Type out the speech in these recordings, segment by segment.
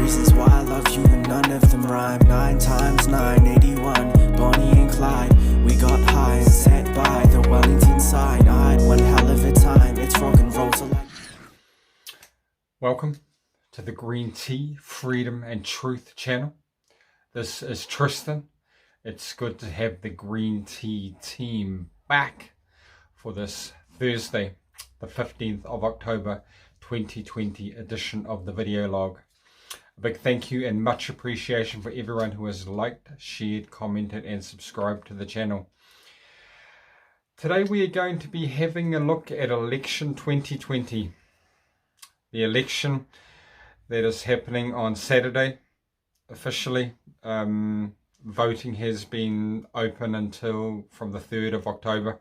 reasons why I love you and none of them rhyme. 9 times 9, 81, Bonnie and Clyde. We got high and sat by the Wellington sign. I had one hell of a time, it's rock and roll to life. Welcome to the Green Tea, Freedom and Truth channel. This is Tristan. It's good to have the Green Tea team back for this Thursday, the 15th of October 2020 edition of the video log. A big thank you and much appreciation for everyone who has liked, shared, commented and subscribed to the channel. Today we are going to be having a look at election 2020. The election that is happening on Saturday officially. Voting has been open until from the 3rd of October.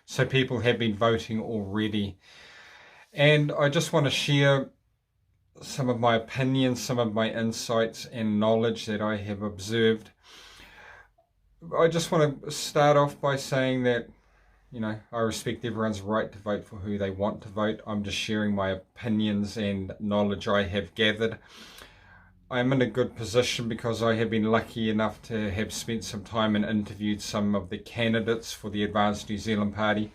So people have been voting already. And I just want to share some of my opinions, some of my insights and knowledge that I have observed. I just want to start off by saying that, you know, I respect everyone's right to vote for who they want to vote. I'm just sharing my opinions and knowledge I have gathered. I'm in a good position because I have been lucky enough to have spent some time and interviewed some of the candidates for the Advanced New Zealand Party.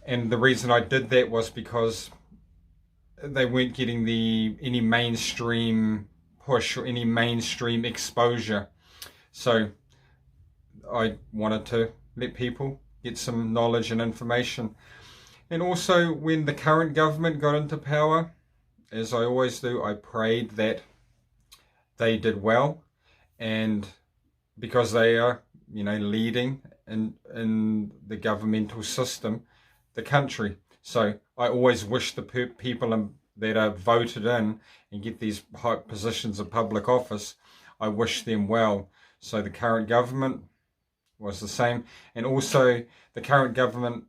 And the reason I did that was because they weren't getting any mainstream push or any mainstream exposure. So I wanted to let people get some knowledge and information. And also when the current government got into power, as I always do, I prayed that they did well, and because they are, you know, leading in the governmental system, the country. So I always wish the people that are voted in and get these high positions of public office, I wish them well. So the current government was the same, and also the current government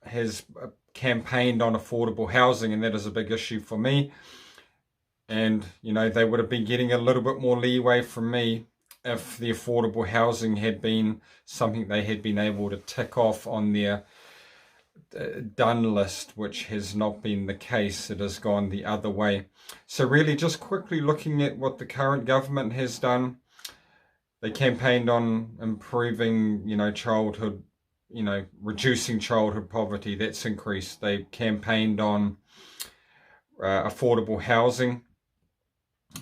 has campaigned on affordable housing, and that is a big issue for me. And, you know, they would have been getting a little bit more leeway from me if the affordable housing had been something they had been able to tick off on their done list, which has not been the case. It has gone the other way. So really just quickly looking at what the current government has done. They campaigned on improving, you know, childhood, you know, reducing childhood poverty. That's increased. They campaigned on affordable housing.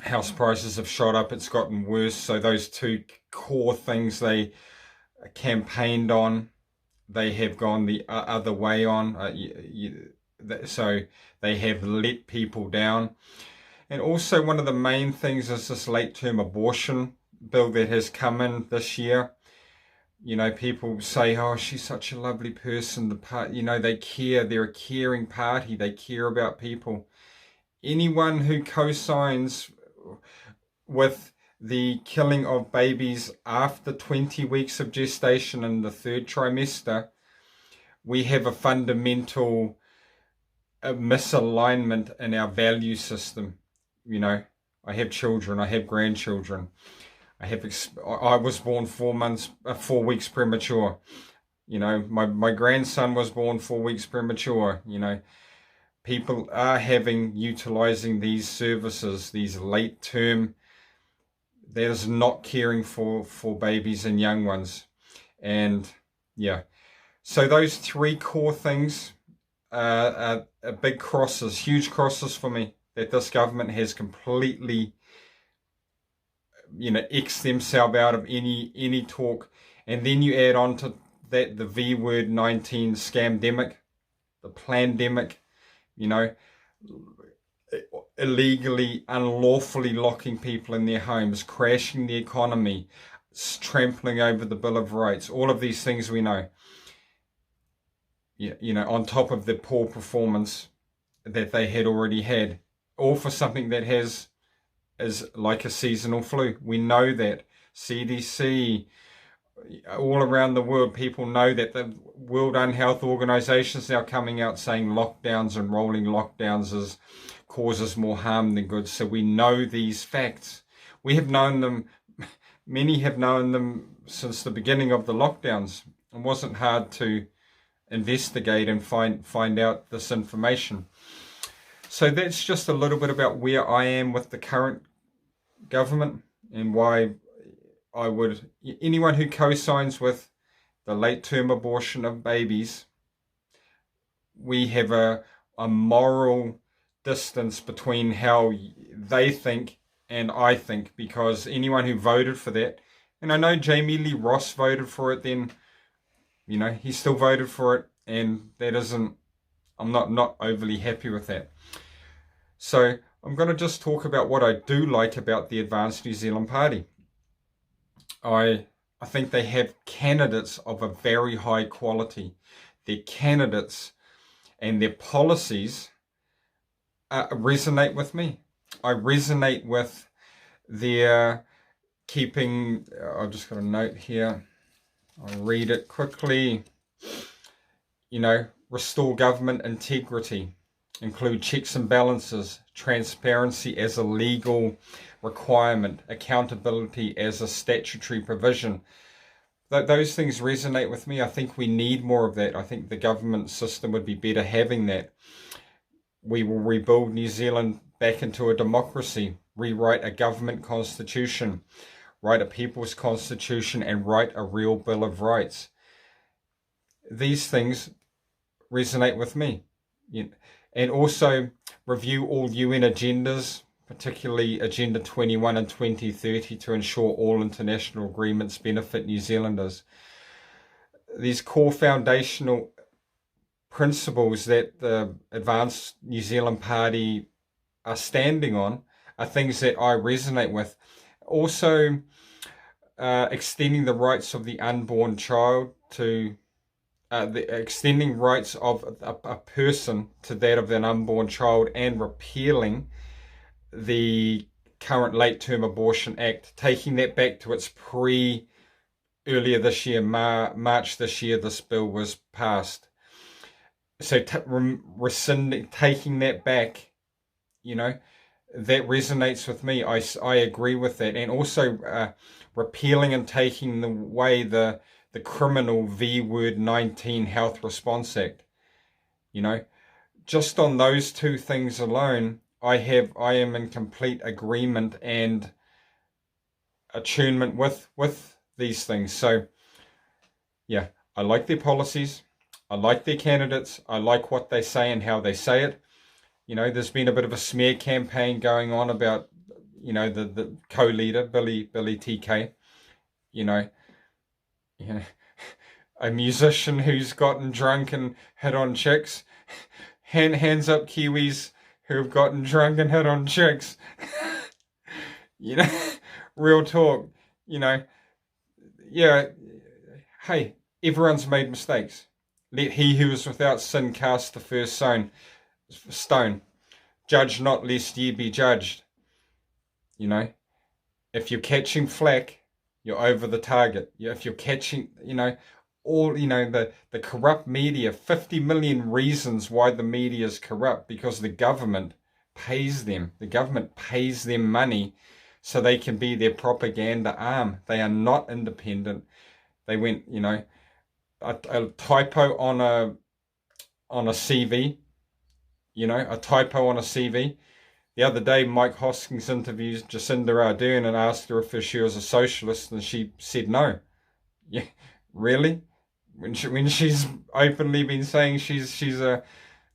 House prices have shot up, it's gotten worse. So those two core things they campaigned on, they have gone the other way on. So they have let people down. And also one of the main things is this late-term abortion bill that has come in this year. You know, people say, oh, she's such a lovely person. You know, they care. They're a caring party. They care about people. Anyone who co-signs with the killing of babies after 20 weeks of gestation in the 3rd trimester, we have a fundamental misalignment in our value system. You know, I have children, I have grandchildren. I was born 4 weeks premature. You know, my grandson was born 4 weeks premature. You know, people are utilizing these services, these late term, that is not caring for babies and young ones. And yeah, so those 3 core things are big crosses, huge crosses for me, that this government has completely, you know, X'd themselves out of any talk. And then you add on to that the V word 19 scamdemic, the plandemic, you know, illegally, unlawfully locking people in their homes, crashing the economy, trampling over the Bill of Rights, all of these things we know. You know, on top of the poor performance that they had already had, all for something that is like a seasonal flu. We know that. CDC, all around the world, people know that. The World Health Organization is now coming out saying lockdowns and rolling lockdowns causes more harm than good. So we know these facts. We have known them, many have known them since the beginning of the lockdowns. It wasn't hard to investigate and find out this information. So that's just a little bit about where I am with the current government, and why I would, anyone who co-signs with the late term abortion of babies, we have a moral distance between how they think and I think, because anyone who voted for that, and I know Jamie Lee Ross voted for it, then, you know, he still voted for it, and that isn't, I'm not overly happy with that. So I'm going to just talk about what I do like about the Advanced New Zealand Party. I think they have candidates of a very high quality. Their candidates and their policies resonate with me. I resonate with their keeping, I've just got a note here, I'll read it quickly. You know, restore government integrity, include checks and balances, transparency as a legal requirement, accountability as a statutory provision. Those things resonate with me. I think we need more of that. I think the government system would be better having that. We will rebuild New Zealand back into a democracy, rewrite a government constitution, write a people's constitution, and write a real Bill of Rights. These things resonate with me. And also review all UN agendas, particularly Agenda 21 and 2030, to ensure all international agreements benefit New Zealanders. These core foundational principles that the Advanced New Zealand Party are standing on are things that I resonate with. Also, extending the rights of the unborn child to extending rights of a person to that of an unborn child, and repealing the current late term abortion act, taking that back to its earlier this year, March this year, this bill was passed. So rescinding, taking that back, you know, that resonates with me. I agree with that. And also repealing and taking away the criminal V-word 19 Health Response Act. You know, just on those two things alone, I am in complete agreement and attunement with these things. So yeah, I like their policies, I like their candidates, I like what they say and how they say it. You know, there's been a bit of a smear campaign going on about, you know, the co-leader Billy TK, you know, a musician who's gotten drunk and hit on chicks. Hands up, Kiwis who have gotten drunk and hit on chicks. You know, real talk. You know, yeah. Hey, everyone's made mistakes. Let he who is without sin cast the first stone. Judge not, lest ye be judged. You know, if you're catching flack, you're over the target. If you're catching, you know, all, you know, the corrupt media, 50 million reasons why the media is corrupt, because the government pays them. The government pays them money so they can be their propaganda arm. They are not independent. They went, you know, a typo on a CV, you know, a typo on a CV. The other day, Mike Hoskins interviewed Jacinda Ardern and asked her if she was a socialist, and she said no. Yeah, really? When she's openly been saying she's a,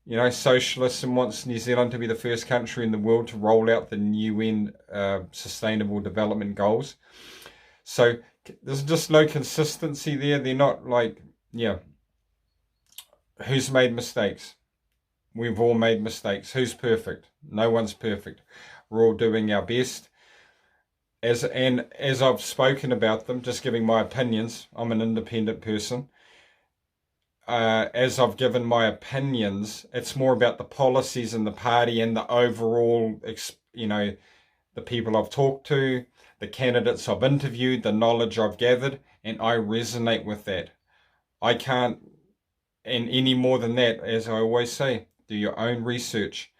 you know, socialist and wants New Zealand to be the first country in the world to roll out the UN Sustainable Development Goals. So there's just no consistency there. They're not like, yeah, who's made mistakes? We've all made mistakes. Who's perfect? No one's perfect. We're all doing our best. As I've spoken about them, just giving my opinions, I'm an independent person. As I've given my opinions, it's more about the policies in the party and the overall, you know, the people I've talked to, the candidates I've interviewed, the knowledge I've gathered, and I resonate with that. I can't, and any more than that, as I always say, do your own research.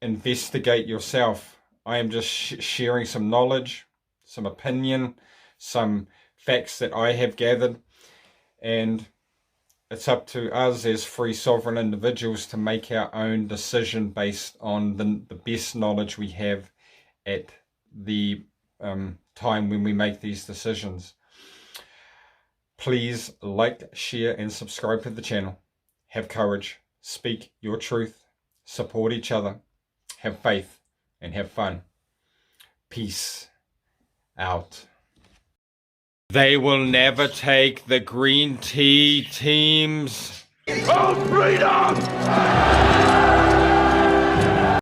Investigate yourself. I am just sharing some knowledge, some opinion, some facts that I have gathered, and it's up to us as free sovereign individuals to make our own decision based on the best knowledge we have at the time when we make these decisions. Please like, share, and subscribe to the channel. Have courage, speak your truth, support each other, have faith, and have fun. Peace out. They will never take the green tea team's freedom!